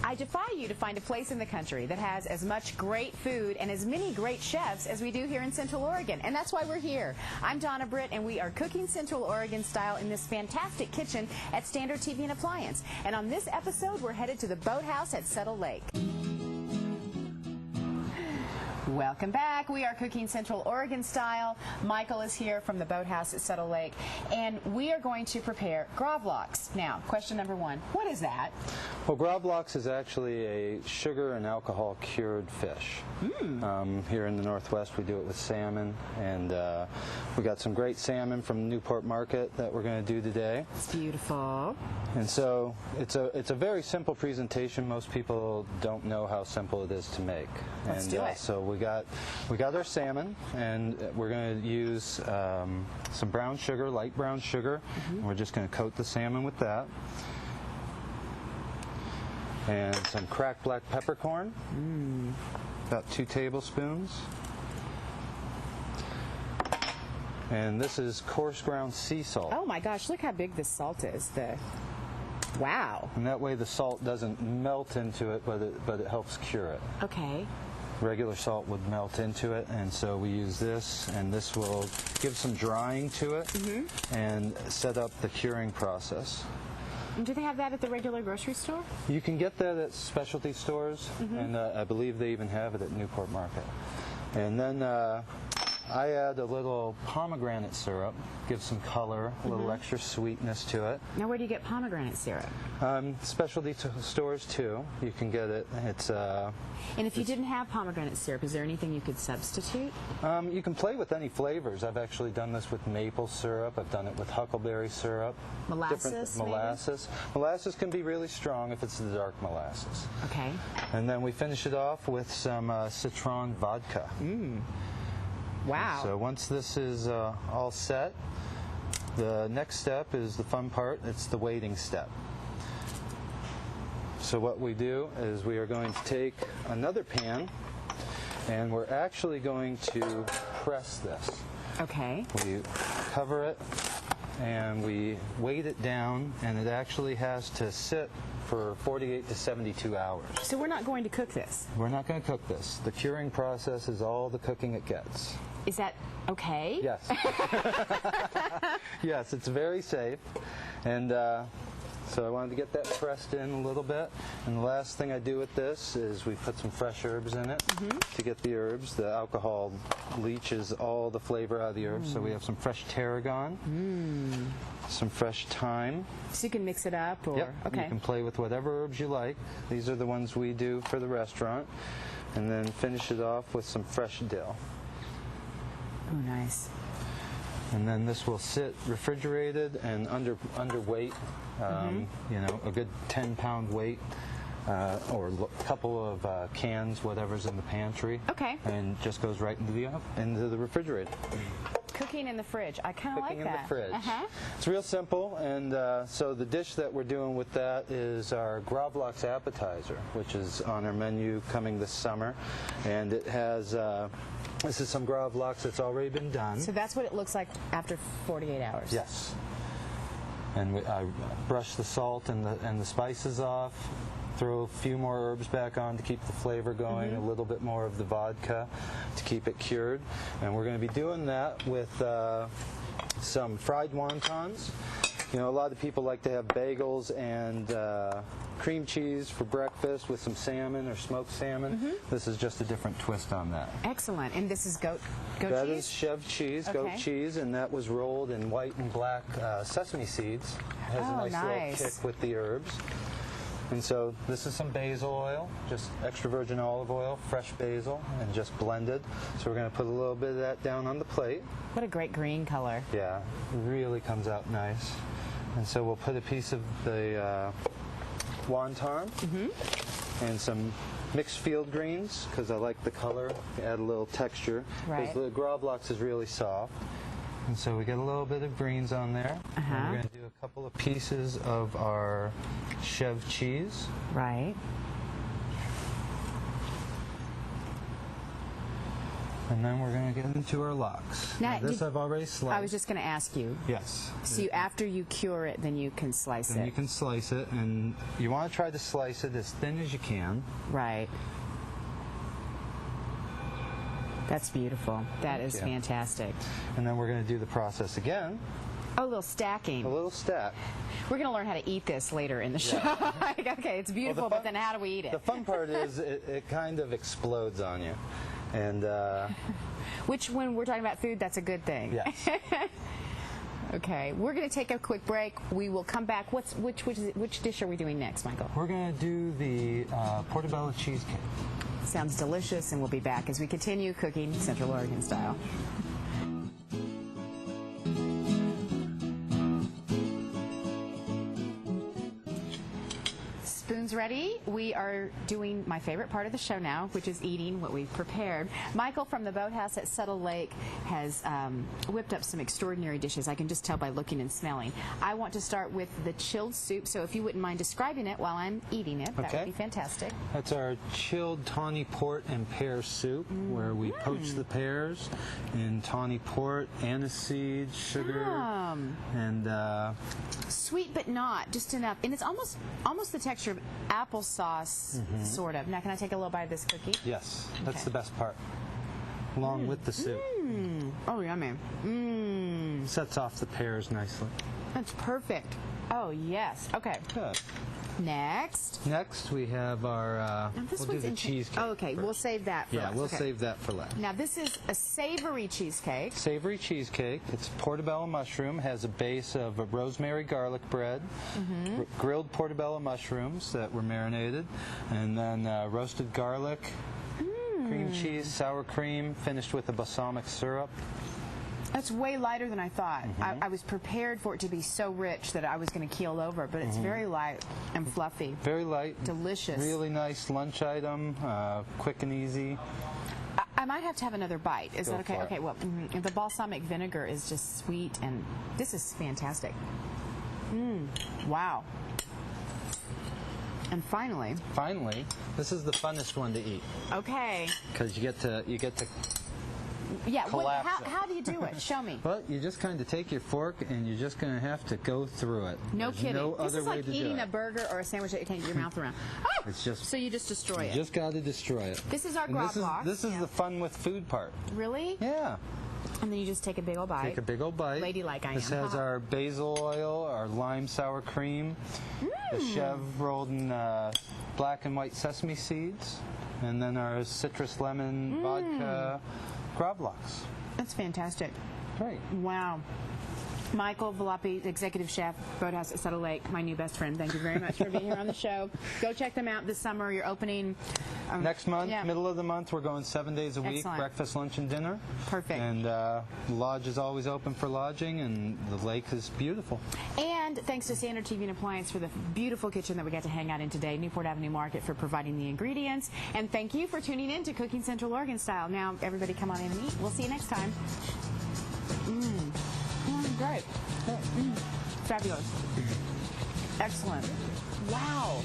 I defy you to find a place in the country that has as much great food and as many great chefs as we do here in Central Oregon, and that's why we're here. I'm Donna Britt, and we are cooking Central Oregon style in this fantastic kitchen at Standard TV and Appliance. And on this episode, we're headed to the Boathouse at Settle Lake. Welcome back. We are cooking Central Oregon style. Michael is here from the Boathouse at Settle Lake, and we are going to prepare gravlax. Now, question number one, what is that? Well, gravlax is actually a sugar and alcohol cured fish. Here in the Northwest, we do it with salmon, and we got some great salmon from Newport Market that we're going to do today. It's beautiful. And so it's a very simple presentation. Most people don't know how simple it is to make. Let's do it. So we got our salmon, and we're going to use some brown sugar, light brown sugar. And we're just going to coat the salmon with that. And some cracked black peppercorn, about 2 tablespoons. And this is coarse ground sea salt. Oh my gosh, look how big this salt is. Wow. And that way the salt doesn't melt into it, but it helps cure it. Okay. Regular salt would melt into it, and so we use this, and this will give some drying to it and set up the curing process. And do they have that at the regular grocery store? You can get that at specialty stores, and I believe they even have it at Newport Market. And then I add a little pomegranate syrup, gives some color, a little extra sweetness to it. Now, where do you get pomegranate syrup? Specialty stores too. You can get it. And if you didn't have pomegranate syrup, is there anything you could substitute? You can play with any flavors. I've actually done this with maple syrup. I've done it with huckleberry syrup. Molasses, molasses. Molasses can be really strong if it's the dark molasses. Okay. And then we finish it off with some citron vodka. Wow. So once this is all set, the next step is the fun part. It's the waiting step. So what we do is we are going to take another pan, and we're actually going to press this. Okay. We cover it, and we weight it down, and it actually has to sit for 48 to 72 hours. So we're not going to cook this? We're not going to cook this. The curing process is all the cooking it gets. Is that okay? Yes. Yes, it's very safe. And so I wanted to get that pressed in a little bit. And the last thing I do with this is we put some fresh herbs in it to get the herbs. The alcohol leaches all the flavor out of the herbs. So we have some fresh tarragon, some fresh thyme. So you can mix it up? Or, yep. Okay. You can play with whatever herbs you like. These are the ones we do for the restaurant. And then finish it off with some fresh dill. Oh, nice. And then this will sit refrigerated and under weight, you know, a good 10-pound weight, or a couple of cans, whatever's in the pantry. Okay. And just goes right into the refrigerator. Cooking in the fridge. I kind of like that. Cooking in the fridge. It's real simple, and so the dish that we're doing with that is our gravlax appetizer, which is on our menu coming this summer, and it has. This is some gravlax that's already been done. So that's what it looks like after 48 hours? Yes. And I brush the salt and the spices off, throw a few more herbs back on to keep the flavor going, a little bit more of the vodka to keep it cured. And we're going to be doing that with some fried wontons. You know, a lot of people like to have bagels and cream cheese for breakfast with some salmon or smoked salmon. This is just a different twist on that. Excellent. And this is goat cheese? That is chev cheese, goat cheese, and that was rolled in white and black sesame seeds. It has a nice little kick with the herbs. And so this is some basil oil, just extra virgin olive oil, fresh basil, and just blended. So we're going to put a little bit of that down on the plate. What a great green color. Yeah, it really comes out nice. And so we'll put a piece of the wonton and some mixed field greens, because I like the color, add a little texture. Because the gravlax is really soft. And so we get a little bit of greens on there. And we're going to do a couple of pieces of our chev cheese. Right. And then we're going to get into our lox. Now, This I've already sliced. I was just going to ask you. Yes. So after you cure it, then you can slice Then it. you can slice it, and you want to try to slice it as thin as you can. Right. That's beautiful. That is fantastic. And then we're going to do the process again. Oh, a little stacking. A little stack. We're going to learn how to eat this later in the show. Okay, it's beautiful, but then how do we eat it? The fun part is it kind of explodes on you. And Which, when we're talking about food, that's a good thing. yes. Okay, we're going to take a quick break. We will come back. Which dish are we doing next, Michael? We're going to do the portobello cheesecake. Sounds delicious, and we'll be back as we continue cooking Central Oregon style. Spoons ready. We are doing my favorite part of the show now, which is eating what we've prepared. Michael from the Boathouse at Settle Lake has whipped up some extraordinary dishes. I can just tell by looking and smelling. I want to start with the chilled soup, so if you wouldn't mind describing it while I'm eating it, that would be fantastic. That's our chilled tawny port and pear soup, where we poach the pears in tawny port, aniseed, sugar, and sweet but not, just enough. And it's almost the texture of applesauce, sort of. Now, can I take a little bite of this cookie? yes, that's the best part, along with the soup. Oh, yummy. Sets off the pears nicely. That's perfect. Oh, yes. Okay. Good. Next. Next, we have our, This we'll do one's the cheesecake. Oh, okay, first. we'll save that for Yeah, last. we'll Okay. save that for last. Now, this is a savory cheesecake. Savory cheesecake. It's portobello mushroom. Has a base of a rosemary garlic bread, grilled portobello mushrooms that were marinated, and then roasted garlic, cream cheese, sour cream, finished with a balsamic syrup. That's way lighter than I thought. I was prepared for it to be so rich that I was going to keel over, but it's very light and fluffy. Very light. Delicious. Really nice lunch item, quick and easy. I might have to have another bite. Is Go that okay? for it. Okay, well, the balsamic vinegar is just sweet, and this is fantastic. Wow. And finally, this is the funnest one to eat okay. because you get to Yeah, collapse it. how do you do it? Show me. But you just kind of take your fork and you're just going to have to go through it. No There's kidding. No This other is way like to do eating it. a burger or a sandwich that you can't get your mouth around. Oh! It's just So you just destroy you it. just got to destroy it. This is our And grog this is the fun with food part. Really? Yeah. And then you just take a big old bite. Take a big old bite. Ladylike I am. This has our basil oil, our lime sour cream, the chev rolled in black and white sesame seeds, and then our citrus lemon vodka gravlax. That's fantastic. Great. Wow. Michael Valapi, executive chef, Boathouse at Settle Lake, my new best friend. Thank you very much for being here on the show. Go check them out this summer. You're opening Next month, middle of the month, we're going 7 days a week, Excellent. breakfast, lunch, and dinner. Perfect. And the lodge is always open for lodging, and the lake is beautiful. And thanks to Standard TV and Appliance for the beautiful kitchen that we got to hang out in today. Newport Avenue Market for providing the ingredients. And thank you for tuning in to Cooking Central Oregon Style. Now, everybody come on in and eat. We'll see you next time. Great. Fabulous. Excellent. Wow.